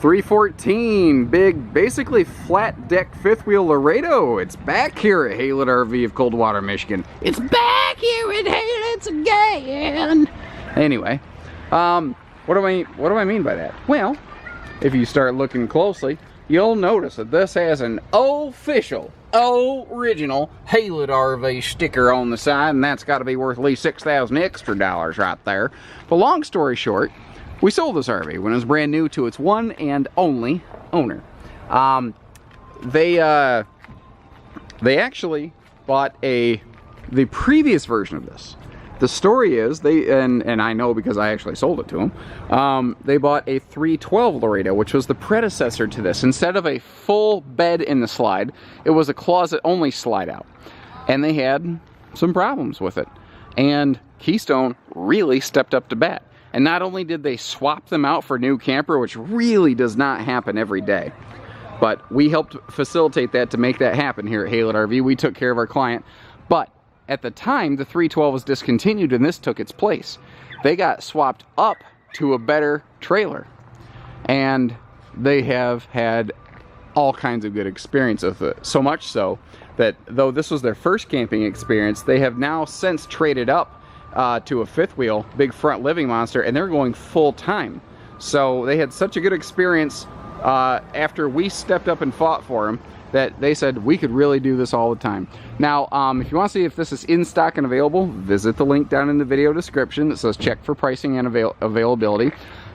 314, big, basically flat deck fifth wheel Laredo. It's back here at HaylettRV of Coldwater, Michigan. It's back here at Haylett's again. Anyway, what do I mean by that? Well, if you start looking closely, you'll notice that this has an official, original HaylettRV sticker on the side, and that's got to be worth at least 6,000 extra dollars right there. But long story short, we sold this RV when it was brand new to its one and only owner. They actually bought the previous version of this. The story is, and I know because I actually sold it to them, they bought a 312 Laredo, which was the predecessor to this. Instead of a full bed in the slide, it was a closet-only slide out. And they had some problems with it. And Keystone really stepped up to bat. And not only did they swap them out for a new camper, which really does not happen every day, but we helped facilitate that to make that happen here at HaylettRV. We took care of our client. But at the time, the 312 was discontinued and this took its place. They got swapped up to a better trailer. And they have had all kinds of good experience with it. So much so that though this was their first camping experience, they have now since traded up to a fifth wheel, big front living monster, and they're going full time. So they had such a good experience after we stepped up and fought for them that they said we could really do this all the time. Now, if you want to see if this is in stock and available, visit the link down in the video description that says check for pricing and availability.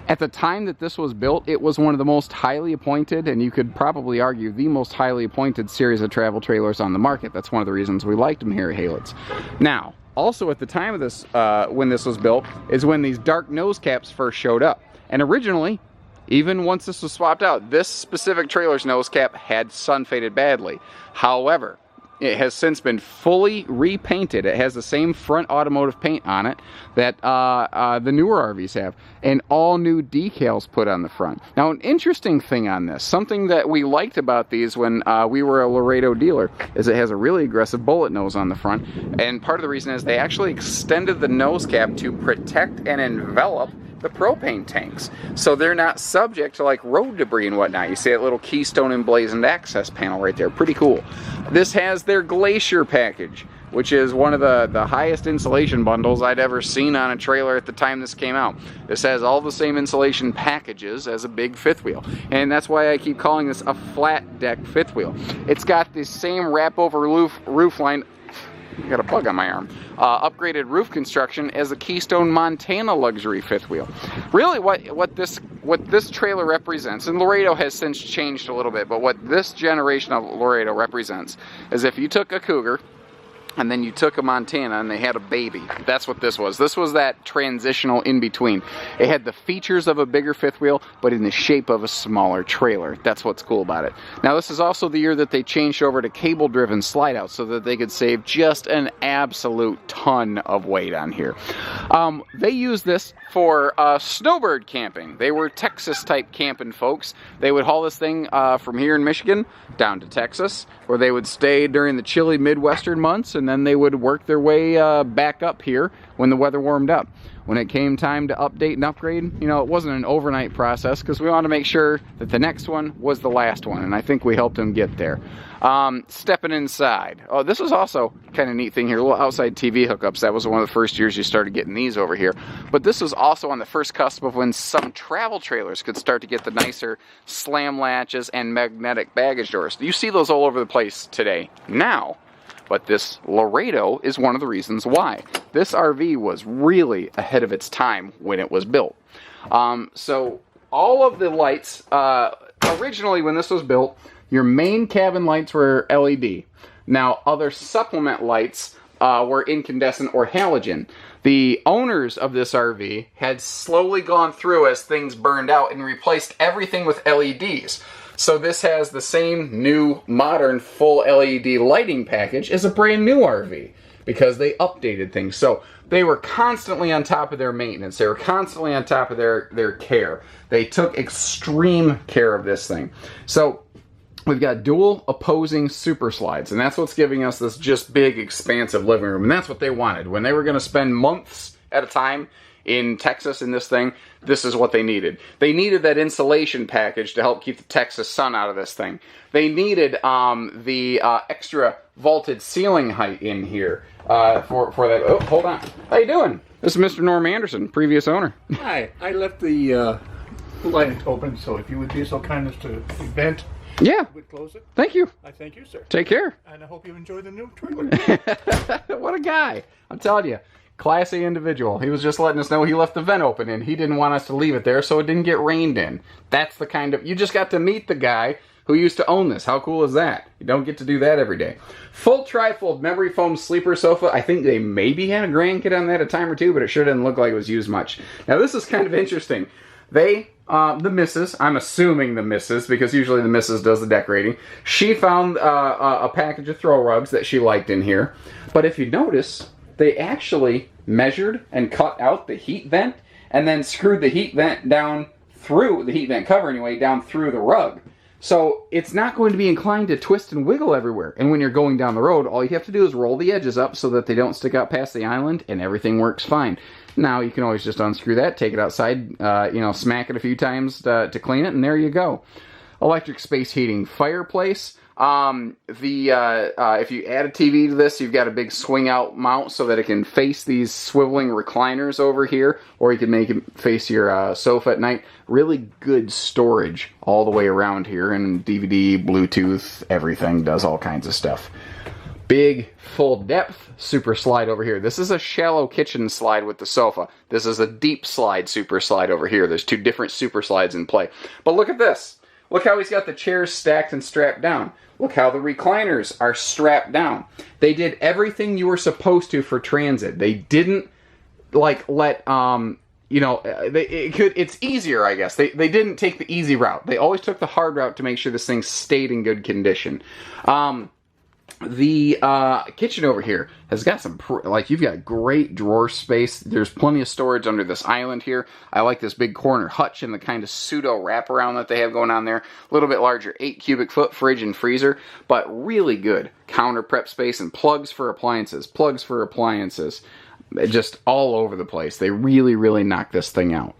At the time that this was built, it was one of the most highly appointed, and you could probably argue the most highly appointed series of travel trailers on the market. That's one of the reasons we liked them here at Haylett's. Now, also at the time of this, when this was built, is when these dark nose caps first showed up. And originally, even once this was swapped out, this specific trailer's nose cap had sun faded badly. However, it has since been fully repainted. It has the same front automotive paint on it that the newer RVs have, and all new decals put on the front. Now, an interesting thing on this, something that we liked about these when we were a Laredo dealer, is it has a really aggressive bullet nose on the front, and part of the reason is they actually extended the nose cap to protect and envelop the propane tanks, so they're not subject to like road debris and whatnot. You see that little Keystone emblazoned access panel right there, pretty cool. This has their Glacier package, which is one of the highest insulation bundles I'd ever seen on a trailer at the time this came out. This has all the same insulation packages as a big fifth wheel, and that's why I keep calling this a flat deck fifth wheel. It's got the same wrap over roof line. I got a bug on my arm. Upgraded roof construction as a Keystone Montana luxury fifth wheel. Really, what this trailer represents, and Laredo has since changed a little bit, but what this generation of Laredo represents is if you took a Cougar and then you took a Montana and they had a baby. That's what this was. This was that transitional in between. It had the features of a bigger fifth wheel, but in the shape of a smaller trailer. That's what's cool about it. Now, this is also the year that they changed over to cable-driven slide-out so that they could save just an absolute ton of weight on here. They used this for snowbird camping. They were Texas-type camping folks. They would haul this thing from here in Michigan down to Texas, where they would stay during the chilly Midwestern months, and then they would work their way back up here when the weather warmed up. When it came time to update and upgrade, you know, it wasn't an overnight process because we wanted to make sure that the next one was the last one, and I think we helped them get there. Stepping inside. Oh, this was also kind of neat thing here, little outside TV hookups. That was one of the first years you started getting these over here. But this was also on the first cusp of when some travel trailers could start to get the nicer slam latches and magnetic baggage doors. You see those all over the place today now. But this Laredo is one of the reasons why. This RV was really ahead of its time when it was built. So all of the lights, originally when this was built, your main cabin lights were LED. Now other supplement lights were incandescent or halogen. The owners of this RV had slowly gone through as things burned out and replaced everything with LEDs. So this has the same new, modern, full LED lighting package as a brand new RV because they updated things. So they were constantly on top of their maintenance. They were constantly on top of their care. They took extreme care of this thing. So we've got dual opposing super slides, and that's what's giving us this just big, expansive living room. And that's what they wanted. When they were going to spend months at a time in Texas in this thing, this is what they needed. They needed that insulation package to help keep the Texas sun out of this thing. They needed the extra vaulted ceiling height in here for that. Oh, hold on. How you doing? This is Mr. Norm Anderson, previous owner. Hi. I left the light open, so if you would be so kind as to vent, yeah, would close it. Thank you. I thank you, sir. Take care. And I hope you enjoy the new trailer. What a guy. I'm telling you. Classy individual. He was just letting us know he left the vent open and he didn't want us to leave it there so it didn't get rained in. That's the kind of... You just got to meet the guy who used to own this. How cool is that? You don't get to do that every day. Full trifold memory foam sleeper sofa. I think they maybe had a grandkid on that a time or two, but it sure didn't look like it was used much. Now this is kind of interesting. They... the missus, I'm assuming the missus, because usually the missus does the decorating, she found a package of throw rugs that she liked in here. But if you notice, they actually measured and cut out the heat vent and then screwed the heat vent down through, the heat vent cover anyway, down through the rug. So it's not going to be inclined to twist and wiggle everywhere. And when you're going down the road, all you have to do is roll the edges up so that they don't stick out past the island and everything works fine. Now you can always just unscrew that, take it outside, smack it a few times to clean it, and there you go. Electric space heating fireplace. If you add a TV to this, you've got a big swing out mount so that it can face these swiveling recliners over here, or you can make it face your sofa at night. Really good storage all the way around here, and DVD, Bluetooth, everything, does all kinds of stuff. Big, full depth super slide over here. This is a shallow kitchen slide with the sofa. This is a deep slide super slide over here. There's two different super slides in play. But look at this. Look how he's got the chairs stacked and strapped down. Look how the recliners are strapped down. They did everything you were supposed to for transit. They didn't it's easier, I guess. They didn't take the easy route. They always took the hard route to make sure this thing stayed in good condition. The kitchen over here has got some, you've got great drawer space. There's plenty of storage under this island here. I like this big corner hutch and the kind of pseudo wraparound that they have going on there. A little bit larger 8 cubic foot fridge and freezer, but really good counter prep space and plugs for appliances. Just all over the place. They really, really knocked this thing out.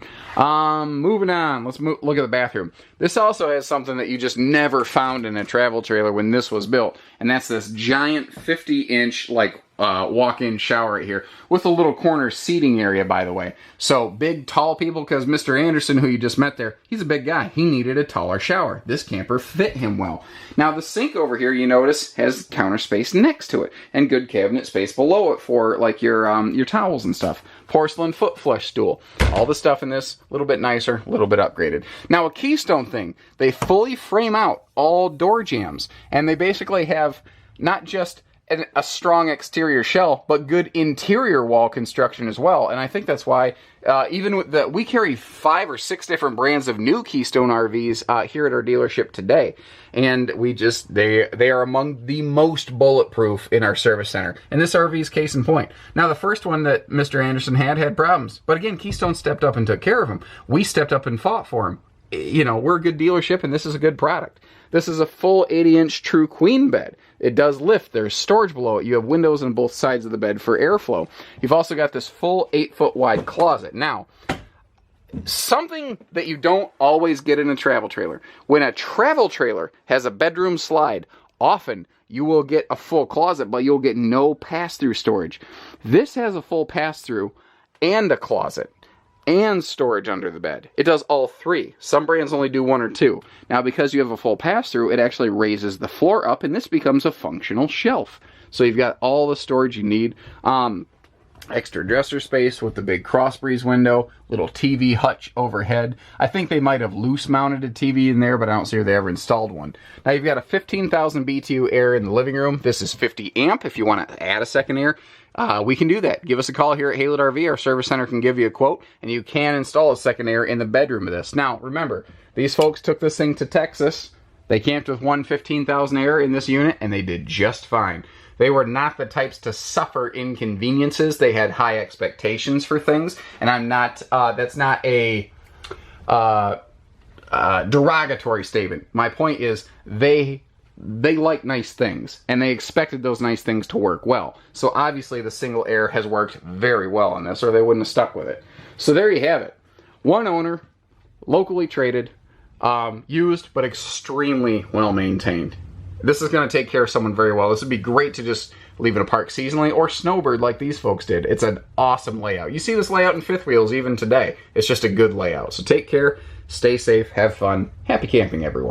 Moving on. Let's look at the bathroom. This also has something that you just never found in a travel trailer when this was built, and that's this giant 50-inch, walk-in shower right here with a little corner seating area, by the way. So big, tall people, because Mr. Anderson, who you just met there, he's a big guy. He needed a taller shower. This camper fit him well. Now the sink over here, you notice, has counter space next to it and good cabinet space below it for your towels and stuff. Porcelain foot flush stool. All the stuff in this, a little bit nicer, a little bit upgraded. Now a Keystone thing, they fully frame out all door jambs, and they basically have not just a strong exterior shell, but good interior wall construction as well. And I think that's why, even with we carry 5 or 6 different brands of new Keystone RVs here at our dealership today. And they are among the most bulletproof in our service center. And this RV is case in point. Now, the first one that Mr. Anderson had problems. But again, Keystone stepped up and took care of him. We stepped up and fought for him. We're a good dealership, and this is a good product. This is a full 80-inch true queen bed. It does lift. There's storage below it. You have windows on both sides of the bed for airflow. You've also got this full 8-foot wide closet. Now, something that you don't always get in a travel trailer. When a travel trailer has a bedroom slide, often you will get a full closet, but you'll get no pass-through storage. This has a full pass-through and a closet and storage under the bed. It does all 3. Some brands only do 1 or 2. Now, because you have a full pass-through, it actually raises the floor up, and this becomes a functional shelf. So you've got all the storage you need. Extra dresser space with the big cross breeze window, little TV hutch overhead. I think they might have loose mounted a TV in there, but I don't see where they ever installed one. Now you've got a 15,000 BTU air in the living room. This is 50 amp if you want to add a second air. We can do that. Give us a call here at HaylettRV. Our service center can give you a quote, and you can install a second air in the bedroom of this. Now, remember, these folks took this thing to Texas. They camped with one 15,000 air in this unit, and they did just fine. They were not the types to suffer inconveniences. They had high expectations for things, and I'm not, that's not a derogatory statement. My point is, they they like nice things, and they expected those nice things to work well. So obviously the single air has worked very well on this, or they wouldn't have stuck with it. So there you have it. One owner, locally traded, used, but extremely well maintained. This is going to take care of someone very well. This would be great to just leave in a park seasonally, or snowbird like these folks did. It's an awesome layout. You see this layout in fifth wheels even today. It's just a good layout. So take care, stay safe, have fun. Happy camping, everyone.